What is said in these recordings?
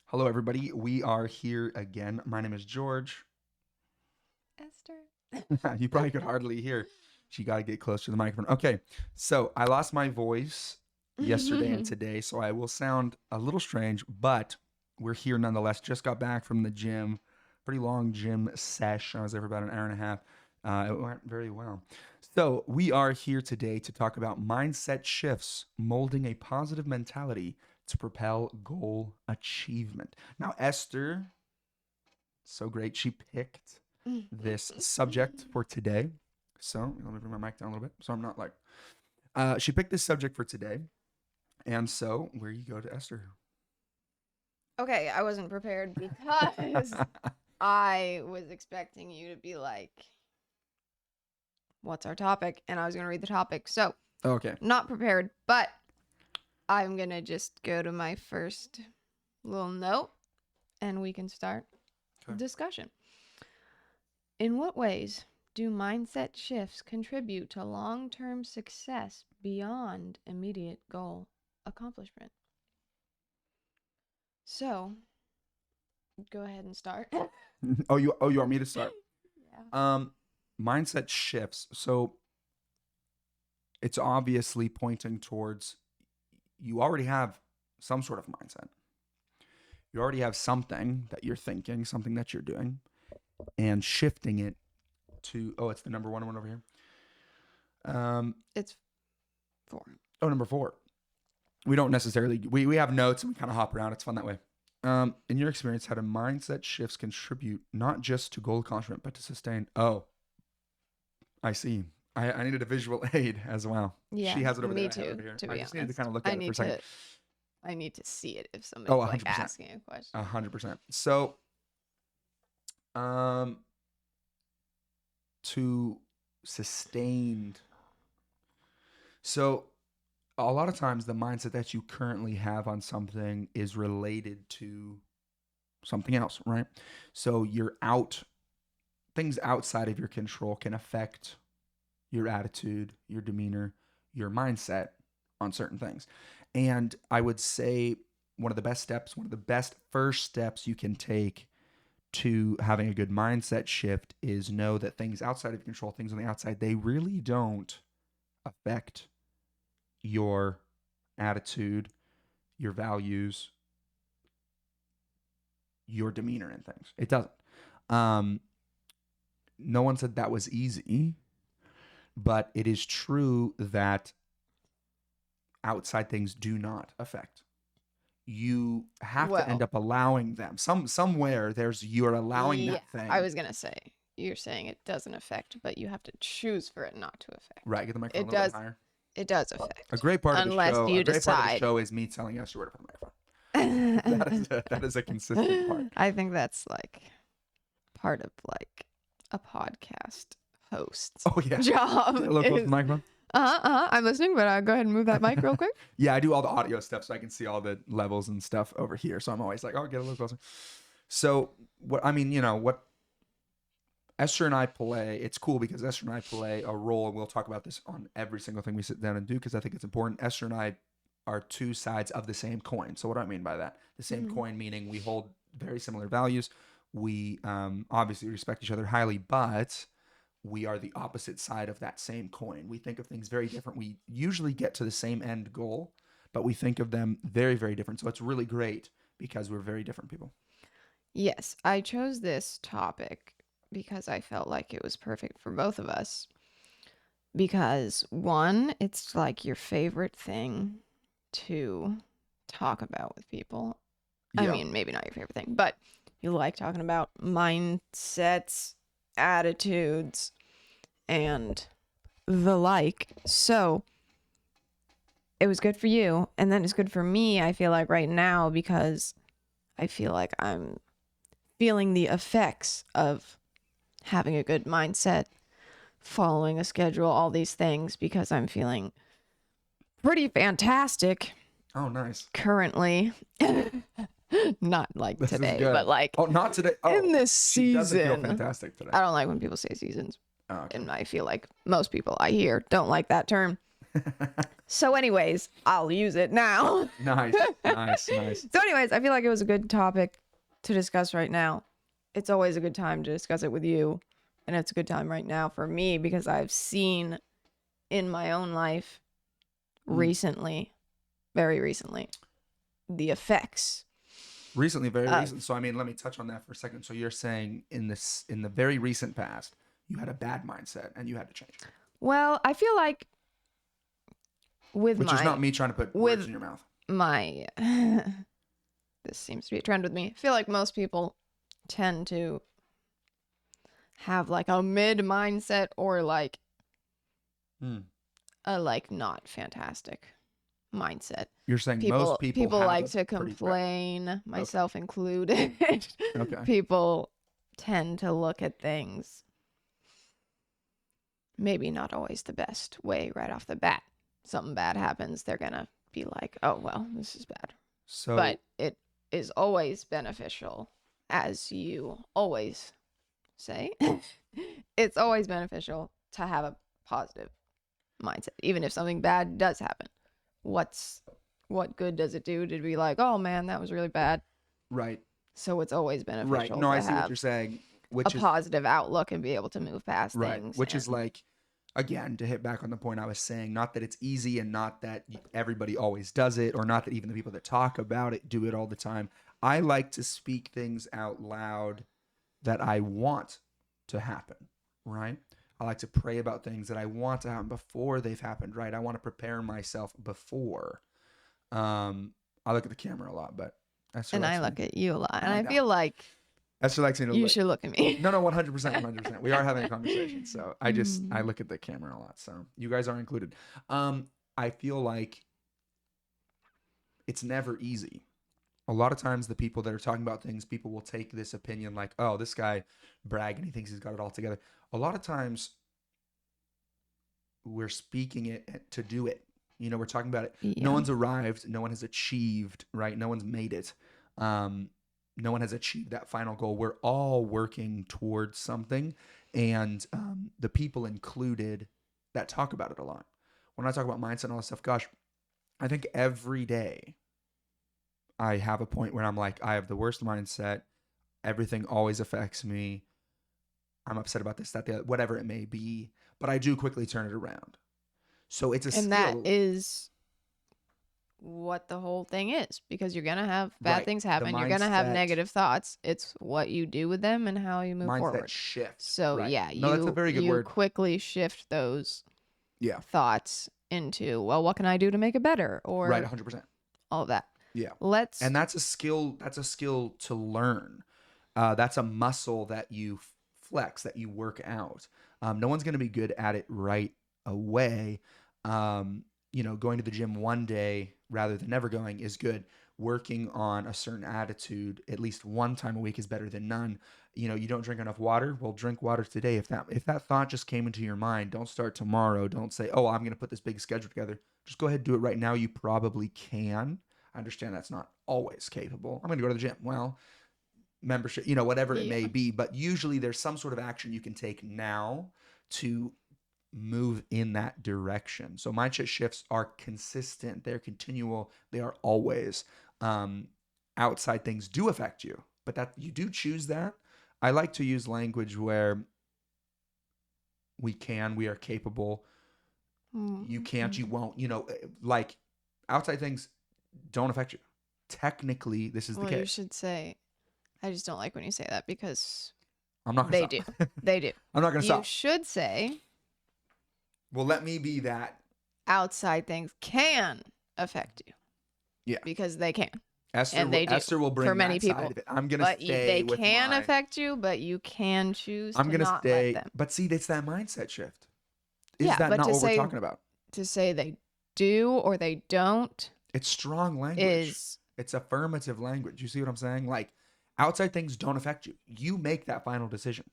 Hello, everybody. We are here again. My name is George. Esther. You probably could hardly hear. She got to get close to the microphone. Okay, so I lost my voice yesterday and today, so I will sound a little strange, but we're here nonetheless. Just got back from the gym. Pretty long gym sesh. I was there for about an hour and a half. It went very well. So we are here today to talk about mindset shifts, molding a positive mentality to propel goal achievement. Now, Esther, so great. She picked this subject for today. So let me bring my mic down a little bit. So I'm not like, she picked this subject for today. And so where you go to Esther. Okay, I wasn't prepared because I was expecting you to be like, what's our topic? And I was going to read the topic. So, Okay. not prepared, but I'm going to just go to my first little note and we can start Okay. discussion. In what ways do mindset shifts contribute to long-term success beyond immediate goal accomplishment? So, go ahead and start. You want me to start? Yeah. Mindset shifts. So it's obviously pointing towards you already have some sort of mindset. You already have something that you're thinking, something that you're doing, and shifting it to it's the number one over here. It's 4. Number 4. We don't necessarily we have notes and we kind of hop around. It's fun that way. In your experience, how do mindset shifts contribute not just to goal accomplishment but to sustain? Oh, I see. I needed a visual aid as well. Yeah, She has it over me there. I have it too, over here. to I be just needed to honest. kind of look at it for a second. I need to see it if Oh, somebody's like 100%. asking a question. 100%. So, to sustained. So, a lot of times the mindset that you currently have on something is related to something else, right? So, things outside of your control can affect your attitude, your demeanor, your mindset on certain things. And I would say one of the best first steps you can take to having a good mindset shift is know that things outside of your control, things on the outside, they really don't affect your attitude, your values, your demeanor and things. It doesn't. Um, no one said that was easy, but it is true that outside things do not affect. You have to end Well, up allowing them. Somewhere you're allowing yeah, that thing. I was going to say, you're saying it doesn't affect, but you have to choose for it not to affect. Right, get the microphone It a little does, bit higher. it does affect. A great part of the Unless show. you A great part of the decide. show is me telling us where to put the microphone. That is a consistent part. I think that's like part of like a podcast host's Oh yeah. job. Get a little close to the microphone. I'm listening, but go ahead and move that mic real quick. Yeah, I do all the audio stuff so I can see all the levels and stuff over here. So I'm always like, oh, get a little closer. So what Esther and I play, it's cool because Esther and I play a role, and we'll talk about this on every single thing we sit down and do because I think it's important. Esther and I are two sides of the same coin. So what do I mean by that? The same coin meaning we hold very similar values. We obviously respect each other highly, but we are the opposite side of that same coin. We think of things very different. We usually get to the same end goal, but we think of them very, very different. So it's really great because we're very different people. Yes, I chose this topic because I felt like it was perfect for both of us. Because one, it's like your favorite thing to talk about with people. I Yeah. mean, maybe not your favorite thing, but you like talking about mindsets, attitudes, and the like. So it was good for you. And then it's good for me, I feel like right now, because I feel like I'm feeling the effects of having a good mindset, following a schedule, all these things, because I'm feeling pretty fantastic Oh, nice. currently. Not like This is today, good. but like not today. Oh, in this she doesn't feel season. fantastic today. I don't like when people say seasons. Oh, okay. And I feel like most people I hear don't like that term. So anyways, I'll use it now. Nice. So anyways, I feel like it was a good topic to discuss right now. It's always a good time to discuss it with you. And it's a good time right now for me because I've seen in my own life recently, very recently, the effects. Recently, very recent. So I mean, let me touch on that for a second. So you're saying in the very recent past, you had a bad mindset and you had to change. Well, I feel like Which is not me trying to put words in your mouth. My this seems to be a trend with me. I feel like most people tend to have like a mid mindset or like a like not fantastic mindset. You're saying most people have like to complain, myself included. Okay. People tend to look at things maybe not always the best way right off the bat. Something bad happens, they're gonna be like, oh well, this is bad. So, but it is always beneficial, as you always say. It's always beneficial to have a positive mindset, even if something bad does happen. What good does it do to be like, oh man, that was really bad? Right. So it's always beneficial. Right. No, I see what you're saying. Which is positive outlook and be able to move past things. Which is like, again, to hit back on the point I was saying, not that it's easy and not that everybody always does it, or not that even the people that talk about it do it all the time. I like to speak things out loud that I want to happen, right? I like to pray about things that I want to happen before they've happened, right? I want to prepare myself before. I look at the camera a lot, but I look at you a lot, and I feel like Esther likes me to should look at me. No, 100%. We are having a conversation, so I look at the camera a lot. So you guys are included. I feel like it's never easy. A lot of times the people that are talking about things, people will take this opinion like, oh, this guy bragging, he thinks he's got it all together. A lot of times we're speaking it to do it. You know, we're talking about it. Yeah. No one's arrived. No one has achieved, right? No one's made it. No one has achieved that final goal. We're all working towards something. And the people included that talk about it a lot. When I talk about mindset and all this stuff, gosh, I think every day I have a point where I'm like, I have the worst mindset. Everything always affects me. I'm upset about this, that, the other, whatever it may be. But I do quickly turn it around. So it's a skill. And that is what the whole thing is, because you're gonna have bad things happen. You're gonna have negative thoughts. It's what you do with them and how you move forward. Mindset shift. So yeah, that's a very good word. Quickly shift those thoughts into, well, what can I do to make it better? Or right, 100%. All of that. Yeah. And that's a skill. That's a skill to learn. That's a muscle that you flex, that you work out. No one's gonna be good at it right away. You know, going to the gym one day rather than never going is good. Working on a certain attitude at least one time a week is better than none. You know, you don't drink enough water. Well, drink water today. If that thought just came into your mind, don't start tomorrow. Don't say, oh, I'm going to put this big schedule together. Just go ahead and do it right now. You probably can. I understand that's not always capable. I'm going to go to the gym. Well, membership, you know, whatever it may be. But usually there's some sort of action you can take now to move in that direction. So mindset shifts are consistent. They're continual. They are always. Outside things do affect you, but that you do choose that. I like to use language where we are capable. You can't, you won't, you know, like outside things don't affect you. Technically, this is the case. You should say, I just don't like when you say that, because I'm not going to stop. They do. I'm not going to stop. You should say, well, let me be that. Outside things can affect you. Yeah. Because they can. Esther will bring for many that people. Side of it. I'm going to stay with They can affect you, but you can choose to not let them. But see, it's that mindset shift. Is that not what we're talking about? To say they do or they don't. It's strong language. It's affirmative language. You see what I'm saying? Like, outside things don't affect you. You make that final decision.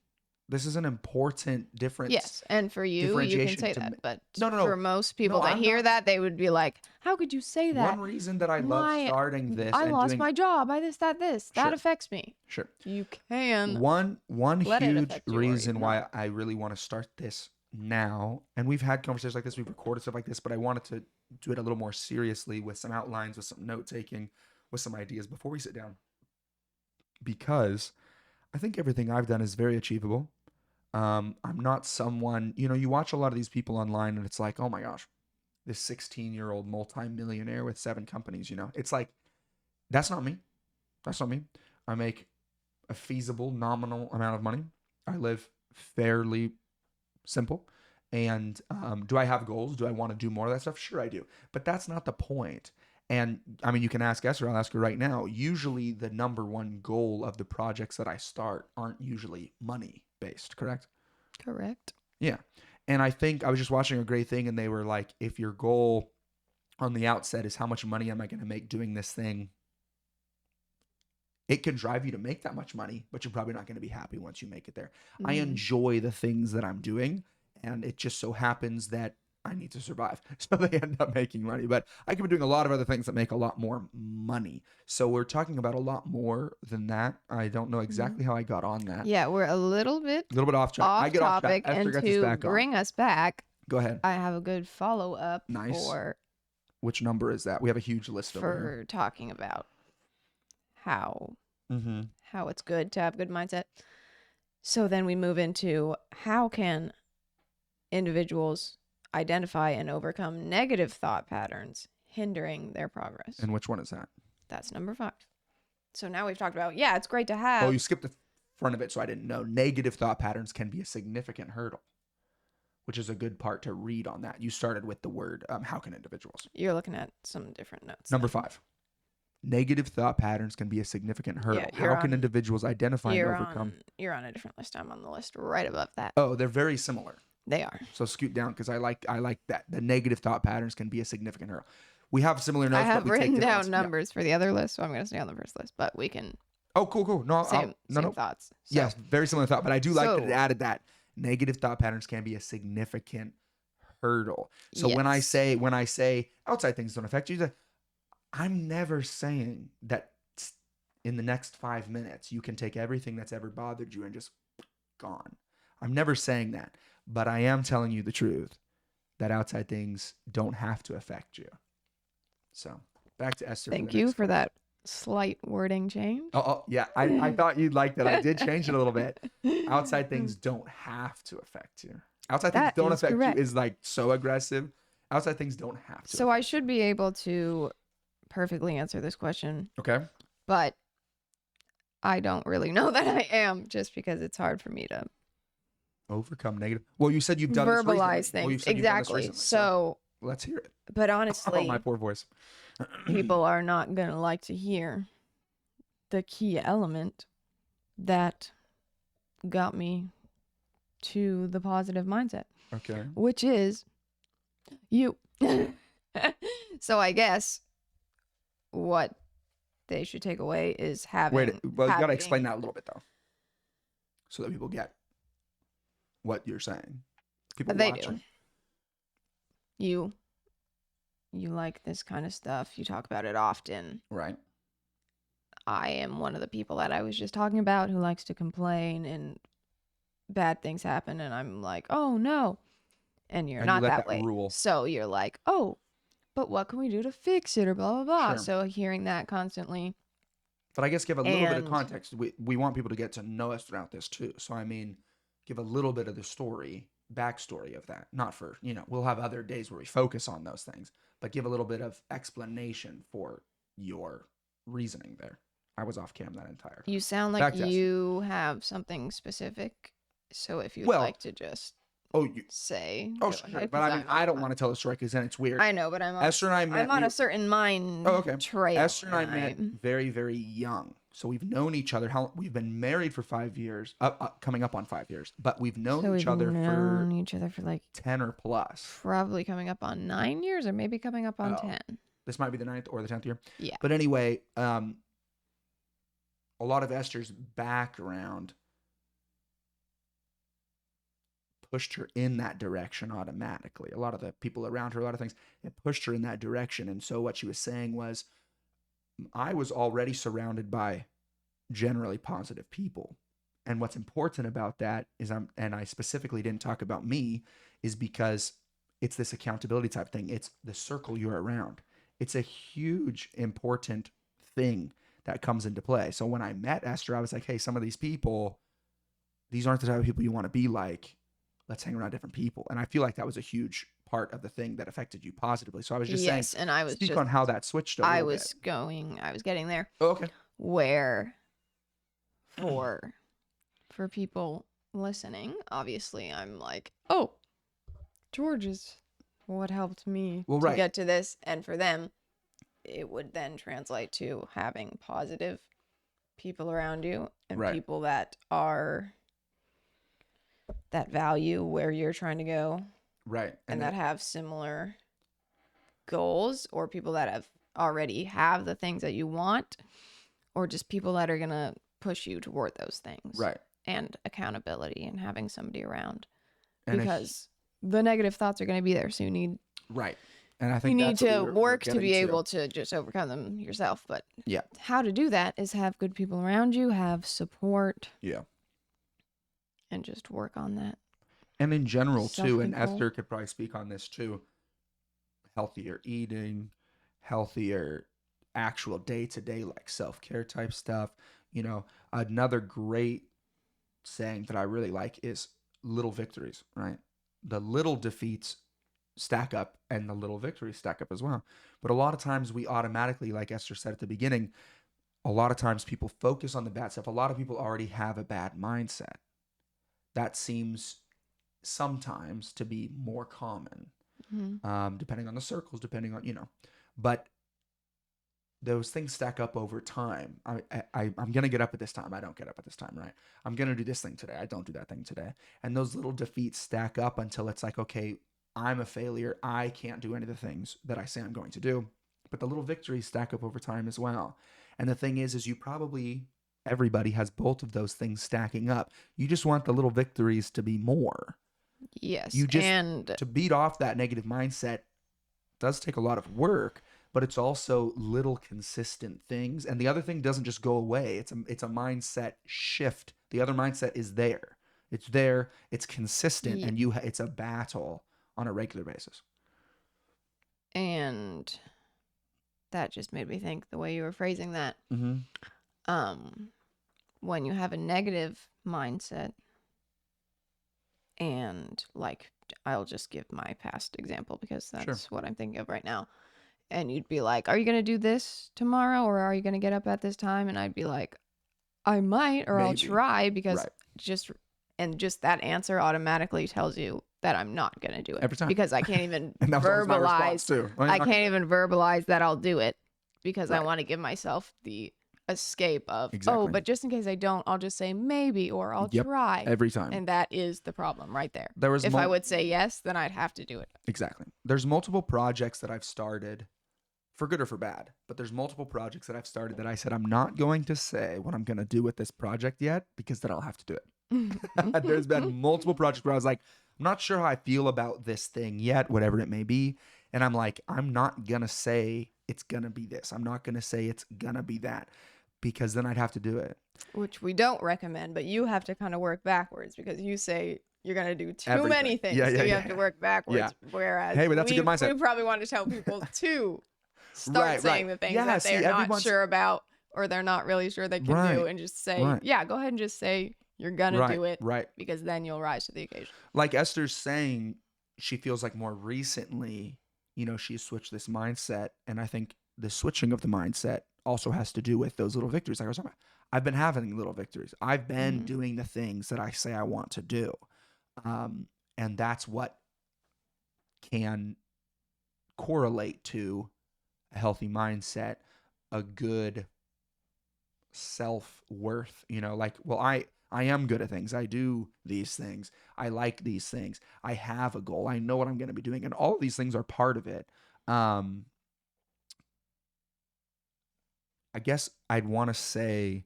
This is an important difference. Yes, and for you, you can say that. But for most people that hear that, they would be like, how could you say that? One reason that I love starting this, I lost my job. That affects me. Sure. You can. One huge reason why I really want to start this now, and we've had conversations like this, we've recorded stuff like this, but I wanted to do it a little more seriously with some outlines, with some note taking, with some ideas before we sit down, because I think everything I've done is very achievable. I'm not someone, you watch a lot of these people online and it's like, oh my gosh, this 16-year-old multimillionaire with 7 companies, it's like, that's not me. That's not me. I make a feasible nominal amount of money. I live fairly simple. And do I have goals? Do I want to do more of that stuff? Sure, I do. But that's not the point. And I mean, you can ask Esther. I'll ask her right now. Usually, the number one goal of the projects that I start aren't usually money based, correct? Correct. Yeah. And I think I was just watching a great thing, and they were like, if your goal on the outset is how much money am I going to make doing this thing, it can drive you to make that much money, but you're probably not going to be happy once you make it there. I enjoy the things that I'm doing, and it just so happens that I need to survive. So they end up making money. But I could be doing a lot of other things that make a lot more money. So we're talking about a lot more than that. I don't know exactly how I got on that. Yeah, we're a little bit off track. I off get off track. topic, Esther and gets us to back on. bring us back, Go ahead. I have a good follow up Nice. for Which number is that? We have a huge list over here. for talking about how Mm-hmm. how it's good to have good mindset. So then we move into how can individuals identify and overcome negative thought patterns hindering their progress. And which one is that? That's number 5. So now we've talked about, yeah, it's great to have. Oh, you skipped the front of it, so I didn't know. Negative thought patterns can be a significant hurdle, which is a good part to read on that. You started with the word, how can individuals? You're looking at some different notes. Number 5. Negative thought patterns can be a significant hurdle. How can individuals identify and overcome? You're on a different list. I'm on the list right above that. Oh, they're very similar. They are. So scoot down because I like that. The negative thought patterns can be a significant hurdle. We have similar notes. I have but we take written different down numbers for the other list, so I'm going to stay on the first list. But we can. Oh, cool. No, same thoughts. So. Yes, very similar thought. But I do like that it added that negative thought patterns can be a significant hurdle. So when I say outside things don't affect you, I'm never saying that in the next 5 minutes you can take everything that's ever bothered you and just gone. I'm never saying that, but I am telling you the truth that outside things don't have to affect you. So back to Esther. Thank you for that slight wording change. Oh yeah. I thought you'd like that. I did change it a little bit. Outside things don't have to affect you. Outside things don't affect you is like so aggressive. Outside things don't have to. So I should be able to perfectly answer this question. Okay. But I don't really know that I am, just because it's hard for me to overcome negative. Well, you said you've done verbalize things. Exactly. So let's hear it. But honestly, my poor voice. People are not going to like to hear the key element that got me to the positive mindset. Okay. Which is you. So I guess what they should take away is having. You got to explain that a little bit though, so that people get what you're saying. People watching. Do. You like this kind of stuff. You talk about it often. Right. I am one of the people that I was just talking about who likes to complain and bad things happen and I'm like, oh no. And you're not that way. Rule. So you're like, oh, but what can we do to fix it or blah, blah, blah. Sure. So hearing that constantly. But I guess give a little bit of context. We want people to get to know us throughout this too. So I mean, give a little bit of the backstory of that. Not for, we'll have other days where we focus on those things, but give a little bit of explanation for your reasoning there. I was off cam that entire time. You sound like you have something specific. So if you'd like to just say. Oh, sure. But I mean, I don't want to tell the story because then it's weird. I know, but Esther and I met. I'm on a certain mind trail. Esther and I met very, very young. So we've known each other. We've been married for 5 years, coming up on 5 years. But we've known each other for like 10 or plus. Probably coming up on 9 years, or maybe coming up on 10. This might be the 9th or the 10th year. Yeah. But anyway, a lot of Esther's background pushed her in that direction automatically. A lot of the people around her, a lot of things, it pushed her in that direction. And so what she was saying was, I was already surrounded by generally positive people. And what's important about that is and I specifically didn't talk about me, is because it's this accountability type thing. It's the circle you're around. It's a huge, important thing that comes into play. So when I met Esther, I was like, hey, some of these people, these aren't the type of people you want to be like. Let's hang around different people. And I feel like that was a huge part of the thing that affected you positively. So I was just saying, Yes, and I was speak just on how that switched a I little bit. was getting there Oh, okay. where for people listening, obviously I'm like, "Oh, George is what helped me Well, to right. get to this." And for them, it would then translate to having positive people around you and Right. people that are that value where you're trying to go Right. and that have similar goals, or people that have already have the things that you want, or just people that are going to push you toward those things. right. And accountability and having somebody around, And because the negative thoughts are going to be there, so right. And I you think need that's what to we're work to getting be able to just overcome them yourself. But Yeah. how to do that is have good people around you, have support, Yeah. and just work on that And in general too, and self-control. Esther could probably speak on this too, healthier eating, healthier actual day-to-day like self-care type stuff. Another great saying that I really like is little victories, right? The little defeats stack up and the little victories stack up as well. But a lot of times we automatically, like Esther said at the beginning, a lot of times people focus on the bad stuff. A lot of people already have a bad mindset. That seems sometimes to be more common, depending on the circles, depending on. But those things stack up over time. I'm gonna get up at this time. I don't get up at this time, right? I'm gonna do this thing today. I don't do that thing today. And those little defeats stack up until it's like, okay, I'm a failure. I can't do any of the things that I say I'm going to do. But the little victories stack up over time as well. And the thing is everybody has both of those things stacking up. You just want the little victories to be more. Yes, You just and to beat off that negative mindset does take a lot of work, but it's also little consistent things. And the other thing doesn't just go away. It's a mindset shift. The other mindset is there. It's there. It's consistent, and it's a battle on a regular basis. and that just made me think the way you were phrasing that. Mm-hmm. When you have a negative mindset, and like I'll just give my past example because that's Sure. what I'm thinking of right now. And you'd be like, "Are you going to do this tomorrow, or are you going to get up at this time?" And I'd be like, "I might, or I'll Maybe. try," because Right. just that answer automatically tells you that I'm not going to do it Every time. because I can't even And that was always my response verbalize. too. I can't even verbalize that I'll do it because I Right. want to give myself the escape of, oh, Exactly. but just in case I don't, I'll just say maybe, or I'll Yep. try. Every time. And that is the problem right there. There was If I would say yes, then I'd have to do it. Exactly. There's multiple projects that I've started, for good or for bad, but there's multiple projects that I've started that I said I'm not going to say what I'm going to do with this project yet, because then I'll have to do it. There's been multiple projects where I was like, I'm not sure how I feel about this thing yet, whatever it may be. And I'm like, I'm not going to say it's going to be this. I'm not going to say it's going to be that, because then I'd have to do it. Which we don't recommend, but you have to kind of work backwards because you say you're going to do too Everything. many things. Yeah, so yeah, you yeah, have to yeah. work backwards. Yeah. Whereas Hey, but that's a good mindset. we probably want to tell people to start saying the things that they're not sure about, or they're not really sure they can do, and just say, yeah, go ahead and just say you're going to do it, because then you'll rise to the occasion. Like Esther's saying, she feels like more recently, she's switched this mindset. And I think the switching of the mindset also has to do with those little victories. Like I was talking about, I've been having little victories. I've been doing the things that I say I want to do. And that's what can correlate to a healthy mindset, a good self-worth, I am good at things. I do these things. I like these things. I have a goal. I know what I'm going to be doing. And all of these things are part of it. I guess I'd want to say,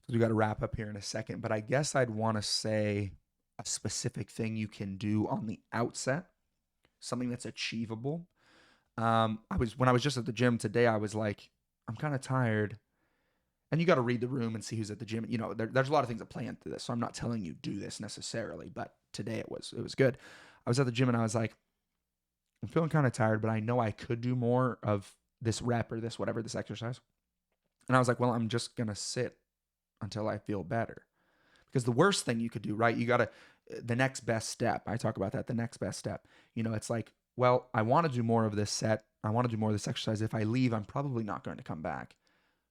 because we got to wrap up here in a second, but I guess I'd want to say a specific thing you can do on the outset, something that's achievable. When I was just at the gym today, I was like, I'm kind of tired. And you got to read the room and see who's at the gym. You know, there's a lot of things that play into this. So I'm not telling you do this necessarily, but today it was good. I was at the gym and I was like, I'm feeling kind of tired, but I know I could do more of this rep or this whatever, this exercise. And I was like, well, I'm just going to sit until I feel better. Because the worst thing you could do, right? You got to, the next best step. I talk about that, the next best step. You know, it's like, well, I want to do more of this set. I want to do more of this exercise. If I leave, I'm probably not going to come back.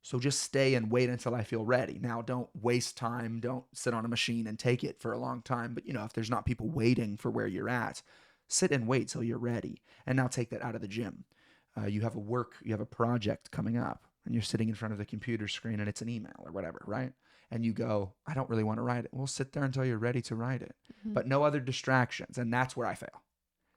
So just stay and wait until I feel ready. Now, don't waste time. Don't sit on a machine and take it for a long time. But, you know, if there's not people waiting for where you're at, sit and wait till you're ready. And now take that out of the gym. You have a project coming up, and you're sitting in front of the computer screen and it's an email or whatever, right? And you go, I don't really want to write it. Well, sit there until you're ready to write it. Mhm. But no other distractions. And that's where I fail.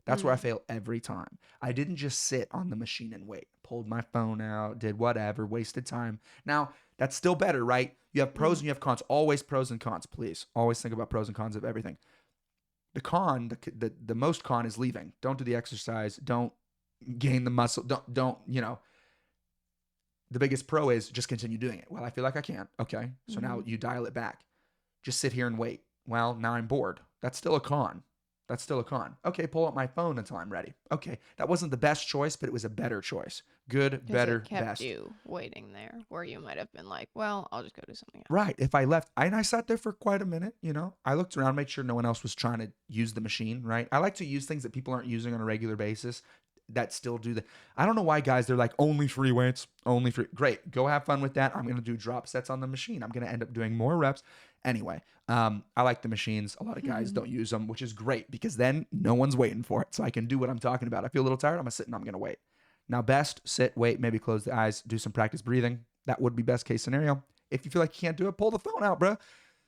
That's where I fail every time. I didn't just sit on the machine and wait. Pulled my phone out, did whatever, wasted time. Now, that's still better, right? You have pros and you have cons. Always pros and cons, please. Always think about pros and cons of everything. The con, the most con is leaving. Don't do the exercise. Don't gain the muscle. Don't, you know. The biggest pro is just continue doing it. Well, I feel like I can't. Okay. So now you dial it back. Just sit here and wait. Well, now I'm bored. That's still a con. That's still a con. Okay, pull up my phone until I'm ready. Okay, that wasn't the best choice, but it was a better choice. Good, better, it kept best. you waiting there, where you might have been like, well, I'll just go do something else. Right. If I left, and I sat there for quite a minute, you know, I looked around, made sure no one else was trying to use the machine, right? I like to use things that people aren't using on a regular basis that still do the. I don't know why guys, they're like, only free weights, only free. Great. Go have fun with that. I'm going to do drop sets on the machine. I'm going to end up doing more reps. Anyway, I like the machines. A lot of guys don't use them, which is great because then no one's waiting for it. So I can do what I'm talking about. I feel a little tired. I'm going to sit and I'm going to wait. Now, best, sit, wait, maybe close the eyes, do some practice breathing. That would be best case scenario. If you feel like you can't do it, pull the phone out, bro.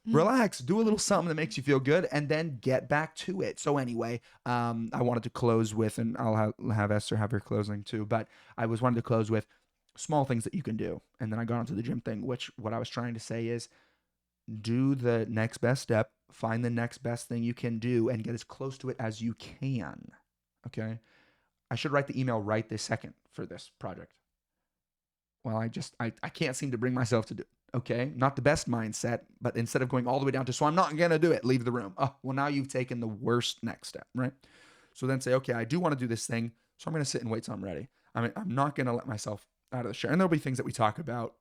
Relax, do a little something that makes you feel good, and then get back to it. So anyway, I wanted to close with, and I'll have Esther have her closing too, but I wanted to close with small things that you can do. And then I got onto the gym thing, which what I was trying to say is do the next best step, find the next best thing you can do, and get as close to it as you can. Okay? I should write the email right this second for this project. Well, I can't seem to bring myself to do it. Okay, not the best mindset, but instead of going all the way down to, so I'm not going to do it, leave the room. Oh, well, now you've taken the worst next step, right? So then say, okay, I do want to do this thing, so I'm going to sit and wait till I'm ready. I mean, I'm not going to let myself out of the chair. And there'll be things that we talk about,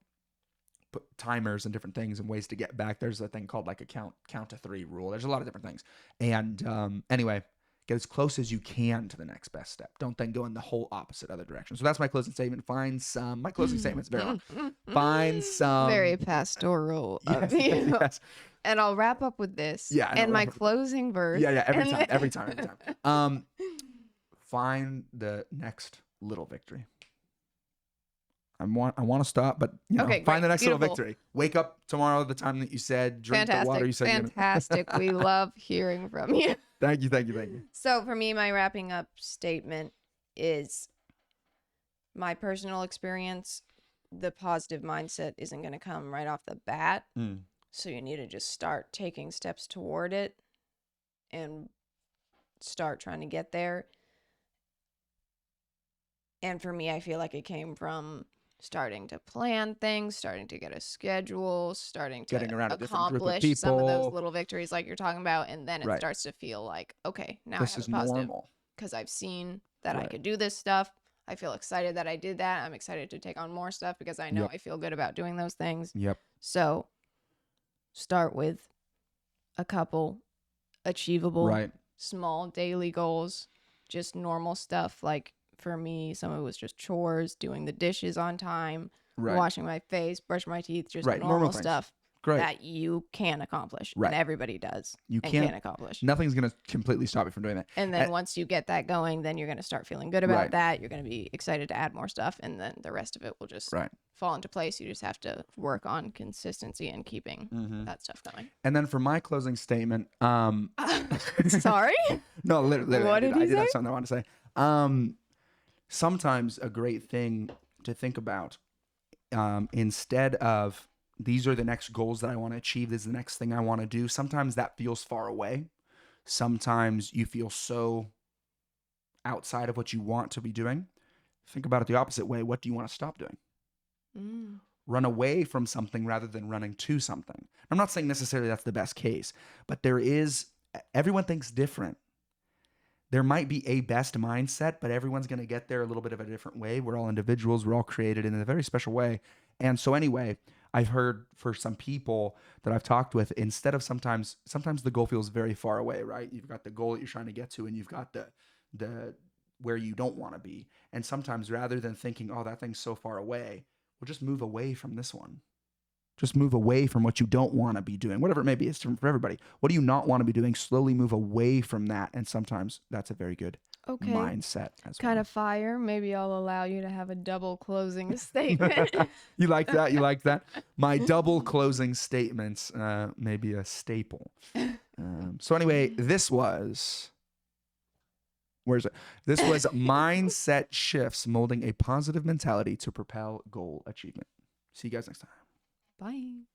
put timers and different things and ways to get back. There's a thing called like a count to 3 rule. There's a lot of different things. And anyway, get as close as you can to the next best step. Don't then go in the whole opposite other direction. So that's my closing statement. My closing statement's very long. Find some. Very pastoral of Yes, you. yes. And I'll wrap up with this. Yeah, I know, And my wrap up. closing verse. Yeah, every and time, every time. Find the next little victory. I want to stop, but you know, Okay, find the great, next little beautiful. victory. Wake up tomorrow at the time that you said, drink the water you said. Fantastic. We love hearing from you. Thank you. So for me, my wrapping up statement is my personal experience. The positive mindset isn't going to come right off the bat. So you need to just start taking steps toward it and start trying to get there. And for me, I feel like it came from starting to plan things, starting to get a schedule, starting to Getting around a different group of accomplish some of those people. little victories like you're talking about. And then it Right. starts to feel like, okay, now This I have is a positive normal. because I've seen that I Right. could do this stuff. I feel excited that I did that. I'm excited to take on more stuff because I know Yep. I feel good about doing those things. Yep. So start with a couple achievable, Right. small daily goals, just normal stuff. Like for me, some of it was just chores, doing the dishes on time, Right. washing my face, brushing my teeth, just Right, normal normal things. stuff Great. that you can accomplish. Right. And everybody does. You and can't- can accomplish. Nothing's gonna completely stop you from doing that. And then once you get that going, then you're going to start feeling good about Right. that. You're going to be excited to add more stuff. And then the rest of it will just Right. fall into place. You just have to work on consistency and keeping that stuff going. And then for my closing statement, Sorry? no, literally, What did he I did have say? something I want to say. Sometimes a great thing to think about, instead of these are the next goals that I want to achieve, this is the next thing I want to do. Sometimes that feels far away. Sometimes you feel so outside of what you want to be doing. Think about it the opposite way. What do you want to stop doing? run away from something rather than running to something. I'm not saying necessarily that's the best case, but everyone thinks different. There might be a best mindset, but everyone's going to get there a little bit of a different way. We're all individuals. We're all created in a very special way. And so anyway, I've heard for some people that I've talked with, instead of sometimes the goal feels very far away, right? You've got the goal that you're trying to get to, and you've got the where you don't want to be. And sometimes rather than thinking, oh, that thing's so far away, we'll just move away from this one. Just move away from what you don't want to be doing, whatever it may be. It's different for everybody. What do you not want to be doing? Slowly move away from that. And sometimes that's a very good Okay. mindset as Kind well. of fire. Maybe I'll allow you to have a double closing statement. You like that? You like that? My double closing statements may be a staple. So anyway, this was mindset shifts, molding a positive mentality to propel goal achievement. See you guys next time. Bye.